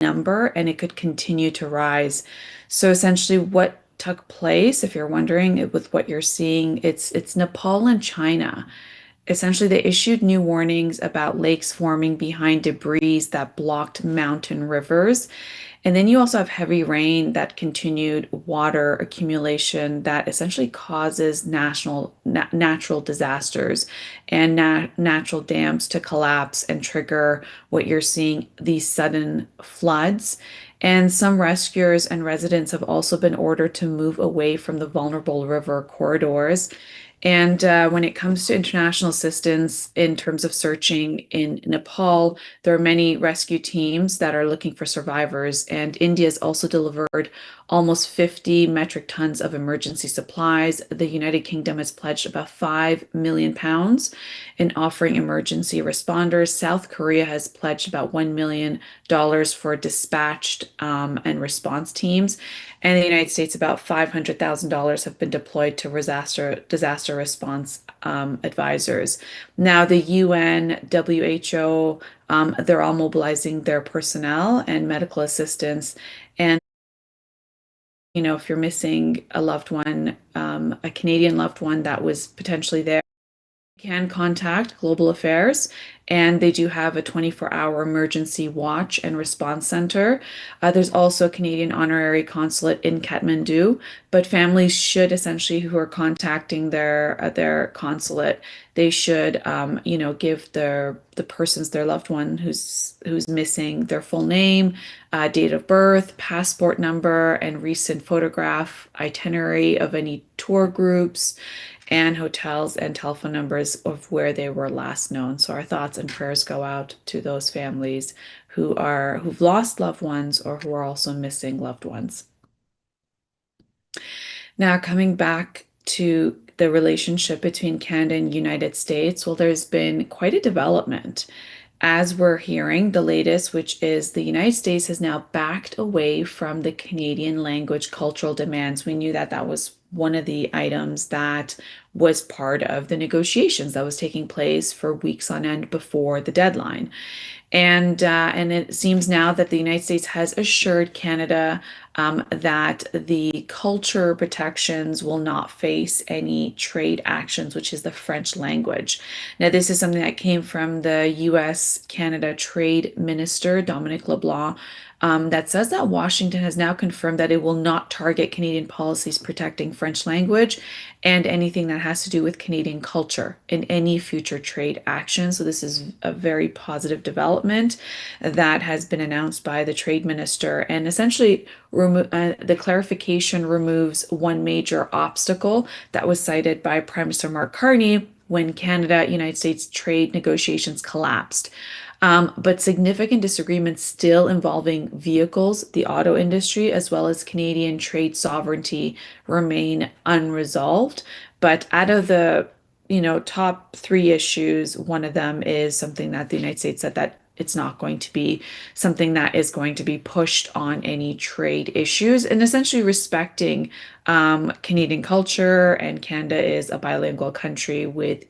number and it could continue to rise. So essentially what took place, if you're wondering with what you're seeing, it's Nepal and China. Essentially, they issued new warnings about lakes forming behind debris that blocked mountain rivers. And then you also have heavy rain that continued water accumulation that essentially causes natural disasters and natural dams to collapse and trigger what you're seeing, these sudden floods. And some rescuers and residents have also been ordered to move away from the vulnerable river corridors. And when it comes to international assistance in terms of searching in Nepal, there are many rescue teams that are looking for survivors. And India has also delivered almost 50 metric tons of emergency supplies. The United Kingdom has pledged about £5 million in offering emergency responders. South Korea has pledged about $1 million for dispatched and response teams. And the United States, about $500,000 have been deployed to disaster response advisors. Now, the UN, WHO, they're all mobilizing their personnel and medical assistance. And if you're missing a loved one, a Canadian loved one that was potentially there, can contact Global Affairs, and they do have a 24-hour emergency watch and response center. There's also a Canadian honorary consulate in Kathmandu, but families should essentially, who are contacting their consulate, they should, give the person's their loved one who's missing their full name, date of birth, passport number, and recent photograph itinerary of any tour groups and hotels and telephone numbers of where they were last known. So our thoughts and prayers go out to those families who've lost loved ones or who are also missing loved ones. Now, coming back to the relationship between Canada and United States, well, there's been quite a development. As we're hearing, the latest, which is the United States has now backed away from the Canadian language cultural demands. We knew that that was one of the items that was part of the negotiations that was taking place for weeks on end before the deadline. And it seems now that the United States has assured Canada that the culture protections will not face any trade actions, which is the French language. Now, this is something that came from the U.S.-Canada Trade Minister, Dominic LeBlanc, that says that Washington has now confirmed that it will not target Canadian policies protecting French language and anything that has to do with Canadian culture in any future trade action. So this is a very positive development that has been announced by the trade minister, and essentially the clarification removes one major obstacle that was cited by Prime Minister Mark Carney when Canada-United States trade negotiations collapsed. But significant disagreements still involving vehicles, the auto industry, as well as Canadian trade sovereignty remain unresolved. But out of the, top three issues, one of them is something that the United States said that it's not going to be something that is going to be pushed on any trade issues, and essentially respecting Canadian culture. And Canada is a bilingual country with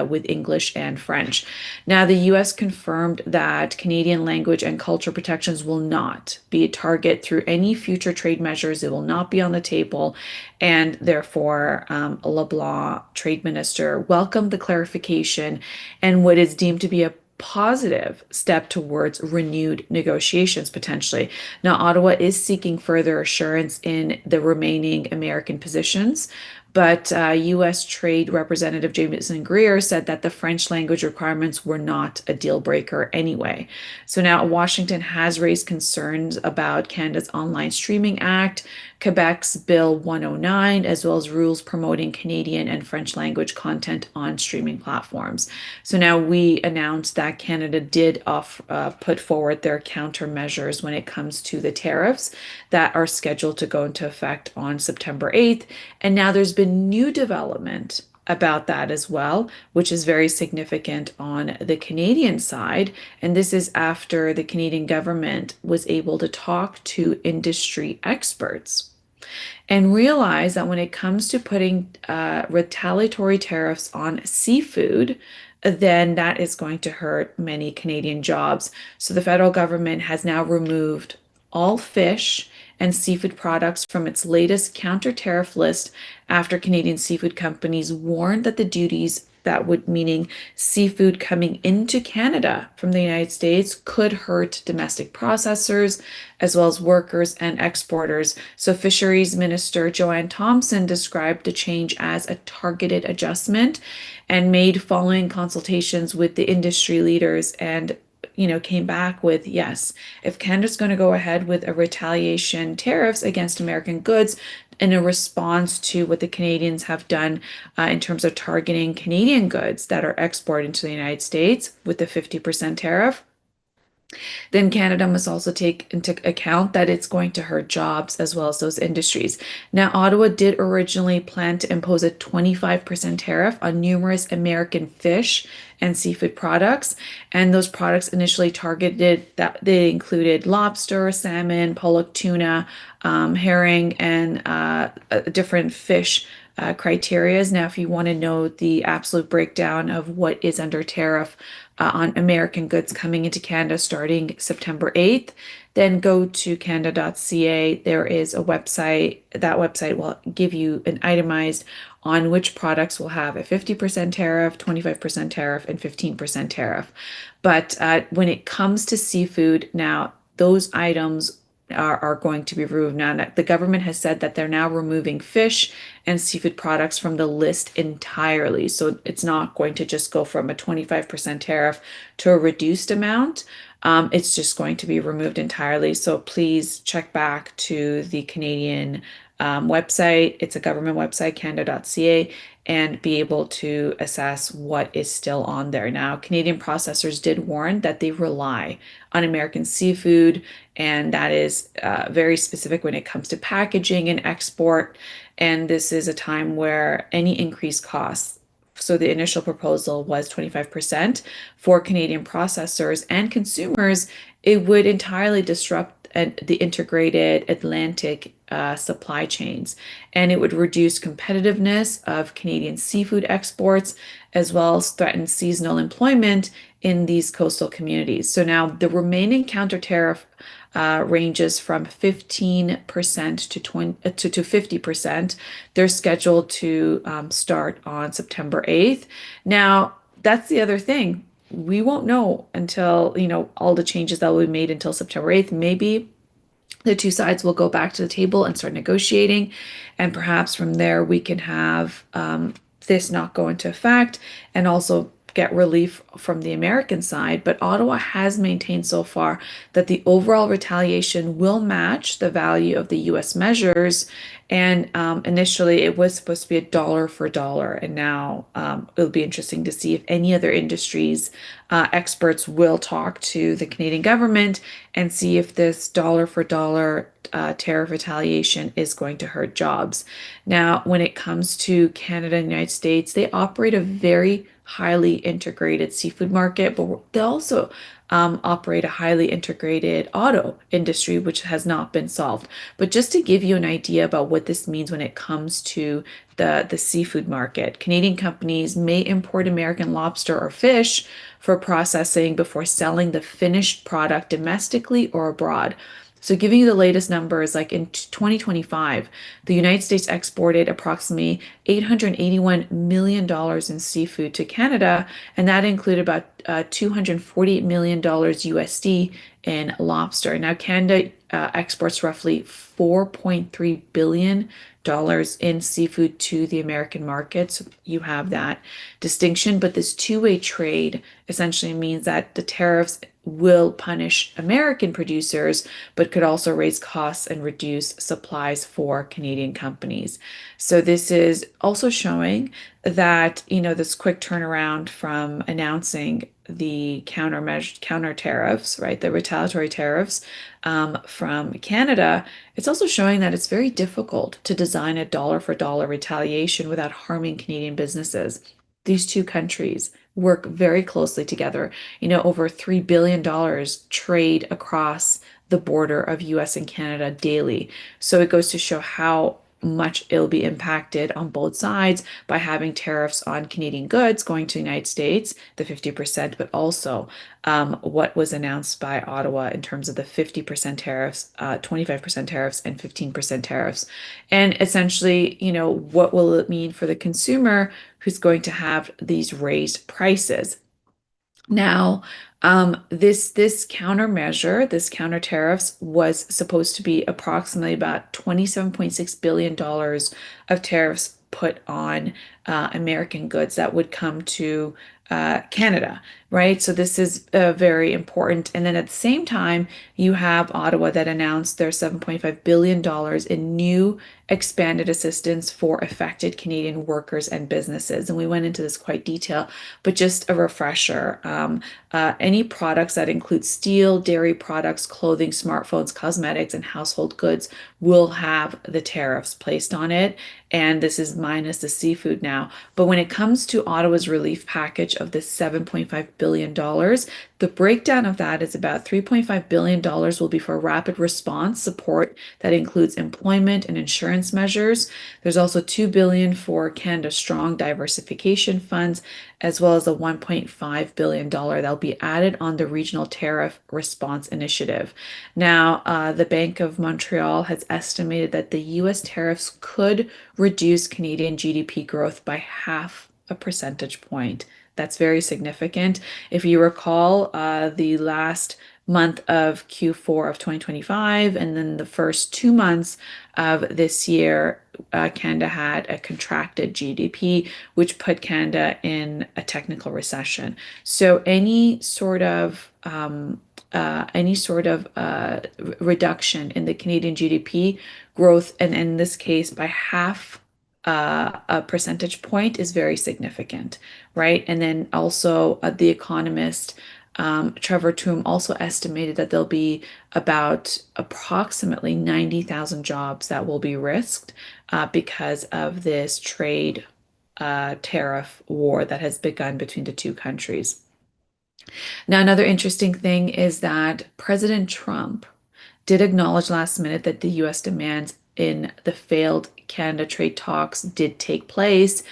English and French. Now, the U.S. confirmed that Canadian language and culture protections will not be a target through any future trade measures. It will not be on the table, and therefore, LeBlanc, Trade Minister, welcomed the clarification and what is deemed to be a positive step towards renewed negotiations potentially. Now, Ottawa is seeking further assurance in the remaining American positions, but U.S. Trade Representative Jameson Greer said that the French language requirements were not a deal breaker anyway. So now Washington has raised concerns about Canada's Online Streaming Act, Quebec's Bill 109, as well as rules promoting Canadian and French language content on streaming platforms. So now we announced that Canada did put forward their countermeasures when it comes to the tariffs that are scheduled to go into effect on September 8th. And now there's been new development about that as well, which is very significant on the Canadian side. And this is after the Canadian government was able to talk to industry experts and realize that when it comes to putting retaliatory tariffs on seafood, then that is going to hurt many Canadian jobs. So the federal government has now removed all fish and seafood products from its latest counter tariff list after Canadian seafood companies warned that the duties that would meaning seafood coming into Canada from the United States could hurt domestic processors as well as workers and exporters. So Fisheries Minister Joanne Thompson described the change as a targeted adjustment and made following consultations with the industry leaders and came back with yes, if Canada's going to go ahead with a retaliation tariffs against American goods in a response to what the Canadians have done in terms of targeting Canadian goods that are exported into the United States with the 50% tariff, then Canada must also take into account that it's going to hurt jobs as well as those industries. Now, Ottawa did originally plan to impose a 25% tariff on numerous American fish and seafood products, and those products initially targeted that they included lobster, salmon, pollock, tuna, herring, and different fish criterias. Now, if you want to know the absolute breakdown of what is under tariff on American goods coming into Canada starting September 8th, then go to canada.ca. There is a website. That website will give you an itemized on which products will have a 50% tariff, 25% tariff, and 15% tariff. But when it comes to seafood, now those items are going to be removed. Now, the government has said that they're now removing fish and seafood products from the list entirely. So it's not going to just go from a 25% tariff to a reduced amount. It's just going to be removed entirely. So please check back to the Canadian website. It's a government website, canada.ca, and be able to assess what is still on there. Now, Canadian processors did warn that they rely on American seafood, and that is very specific when it comes to packaging and export. And this is a time where any increased costs, so the initial proposal was 25% for Canadian processors and consumers, it would entirely disrupt the integrated Atlantic supply chains, and it would reduce competitiveness of Canadian seafood exports as well as threaten seasonal employment in these coastal communities. So now the remaining counter tariff ranges from 15% to 20 to 50%. They're scheduled to start on September 8th. Now, that's the other thing. We won't know until, all the changes that will be made until September 8th. Maybe the two sides will go back to the table and start negotiating, and perhaps from there we can have this not go into effect and also get relief from the American side. But Ottawa has maintained so far that the overall retaliation will match the value of the US measures. And initially it was supposed to be a dollar for dollar. And now it'll be interesting to see if any other industries experts will talk to the Canadian government and see if this dollar for dollar tariff retaliation is going to hurt jobs. Now, when it comes to Canada and the United States, they operate a very highly integrated seafood market, but they also operate a highly integrated auto industry, which has not been solved. But just to give you an idea about what this means when it comes to the seafood market, Canadian companies may import American lobster or fish for processing before selling the finished product domestically or abroad. So giving you the latest numbers, like in 2025, the United States exported approximately $881 million in seafood to Canada, and that included about $248 million USD in lobster. Now, Canada exports roughly $4.3 billion in seafood to the American market. So you have that distinction, but this two-way trade essentially means that the tariffs will punish American producers, but could also raise costs and reduce supplies for Canadian companies. So this is also showing that, this quick turnaround from announcing the counter tariffs, right, the retaliatory tariffs from Canada, it's also showing that it's very difficult to design a dollar for dollar retaliation without harming Canadian businesses. These two countries work very closely together. Over $3 billion trade across the border of US and Canada daily. So it goes to show how much it'll be impacted on both sides by having tariffs on Canadian goods going to the United States, the 50%, but also what was announced by Ottawa in terms of the 50% tariffs, 25% tariffs, and 15% tariffs. And essentially, what will it mean for the consumer who's going to have these raised prices? Now, this countermeasure, this counter tariffs, was supposed to be approximately about $27.6 billion of tariffs put on American goods that would come to Canada, right? So this is very important. And then at the same time, you have Ottawa that announced their $7.5 billion in new expanded assistance for affected Canadian workers and businesses. And we went into this quite detail, but just a refresher. Any products that include steel, dairy products, clothing, smartphones, cosmetics, and household goods will have the tariffs placed on it. And this is minus the seafood now. But when it comes to Ottawa's relief package of the $7.5 billion, the breakdown of that is about $3.5 billion will be for rapid response support that includes employment and insurance measures. There's also $2 billion for Canada Strong diversification funds, as well as a $1.5 billion that'll be added on the Regional Tariff Response Initiative. Now, the Bank of Montreal has estimated that the US tariffs could reduce Canadian GDP growth by half a percentage point. That's very significant. If you recall, the last month of Q4 of 2025 and then the first 2 months of this year, Canada had a contracted GDP, which put Canada in a technical recession. So any sort of reduction in the Canadian GDP growth, and in this case by half a percentage point, is very significant, right? And then also the economist Trevor Toom also estimated that there'll be about approximately 90,000 jobs that will be risked because of this trade tariff war that has begun between the two countries. Now, another interesting thing is that President Trump did acknowledge last minute that the US demands in the failed Canada trade talks did take place.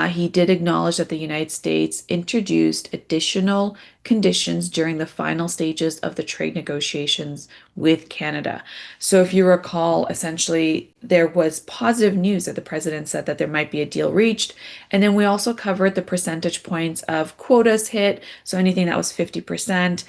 He did acknowledge that the United States introduced additional conditions during the final stages of the trade negotiations with Canada. So, if you recall, essentially there was positive news that the president said that there might be a deal reached. And then we also covered the percentage points of quotas hit. So, anything that was 50%.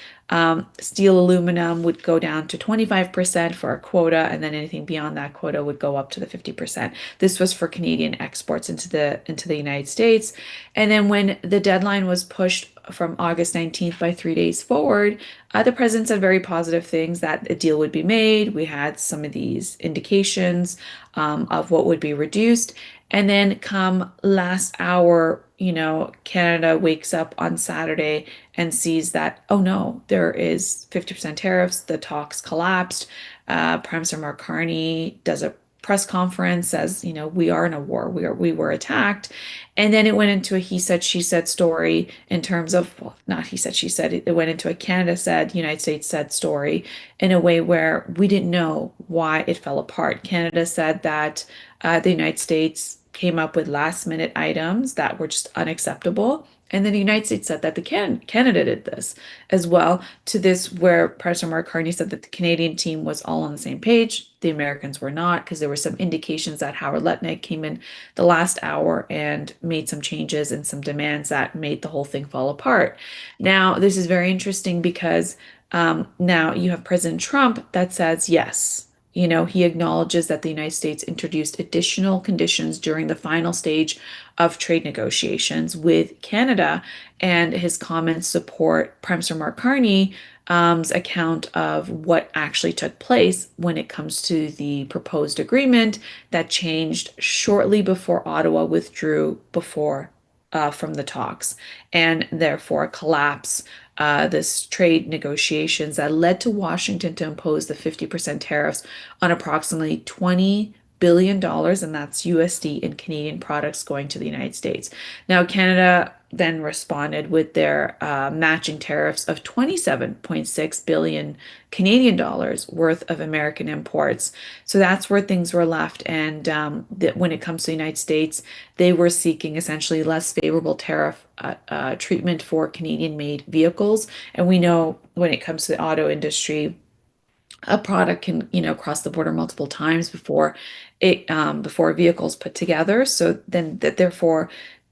Steel aluminum would go down to 25% for a quota, and then anything beyond that quota would go up to the 50%. This was for Canadian exports into the United States. And then when the deadline was pushed from August 19th by 3 days forward, the president said very positive things that a deal would be made. We had some of these indications of what would be reduced. And then come last hour, Canada wakes up on Saturday and sees that, oh no, there is 50% tariffs. The talks collapsed. Prime Minister Mark Carney does a press conference, says, we are in a war. We were attacked. And then it went into a he said, she said story in terms of, well, not he said, she said, it went into a Canada said, United States said story in a way where we didn't know why it fell apart. Canada said that the United States came up with last minute items that were just unacceptable. And then the United States said that the Canada did this as well, to this where President Mark Carney said that the Canadian team was all on the same page. The Americans were not, because there were some indications that Howard Lutnick came in the last hour and made some changes and some demands that made the whole thing fall apart. Now, this is very interesting because now you have President Trump that says, yes, he acknowledges that the United States introduced additional conditions during the final stage of trade negotiations with Canada, and his comments support Prime Minister Mark Carney's account of what actually took place when it comes to the proposed agreement that changed shortly before Ottawa withdrew from the talks, and therefore collapse this trade negotiations that led to Washington to impose the 50% tariffs on approximately $20 billion, and that's USD in Canadian products going to the United States. Now, Canada then responded with their matching tariffs of 27.6 billion Canadian dollars worth of American imports. So that's where things were left. And that when it comes to the United States, they were seeking essentially less favorable tariff treatment for Canadian-made vehicles. And we know when it comes to the auto industry, a product can, cross the border multiple times before a vehicle is put together. So then that therefore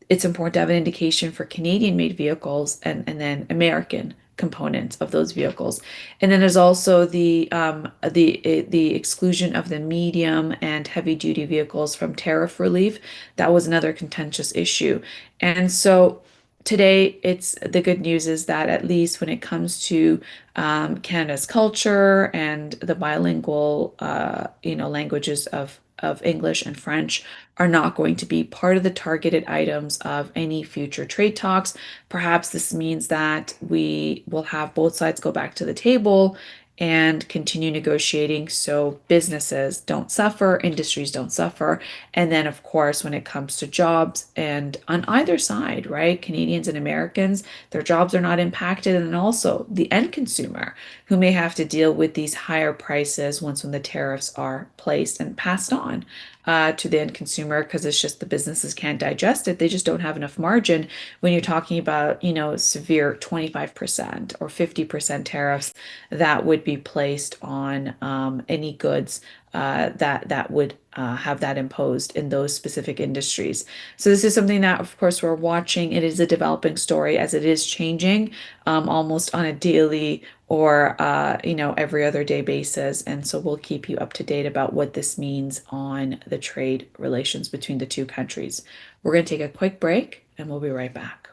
it's important to have an indication for Canadian made vehicles and then American components of those vehicles. And then there's also the exclusion of the medium and heavy duty vehicles from tariff relief. That was another contentious issue. And so today it's the good news is that at least when it comes to Canada's culture and the bilingual languages of English and French are not going to be part of the targeted items of any future trade talks. Perhaps this means that we will have both sides go back to the table and continue negotiating so businesses don't suffer, industries don't suffer. And then, of course, when it comes to jobs and on either side, right, Canadians and Americans, their jobs are not impacted. And then also the end consumer who may have to deal with these higher prices when the tariffs are placed and passed on to the end consumer because it's just the businesses can't digest it. They just don't have enough margin when you're talking about, severe 25% or 50% tariffs that would be placed on any goods that would have that imposed in those specific industries. So this is something that, of course, we're watching. It is a developing story as it is changing almost on a daily or every other day basis. And so we'll keep you up to date about what this means on the trade relations between the two countries. We're going to take a quick break and we'll be right back.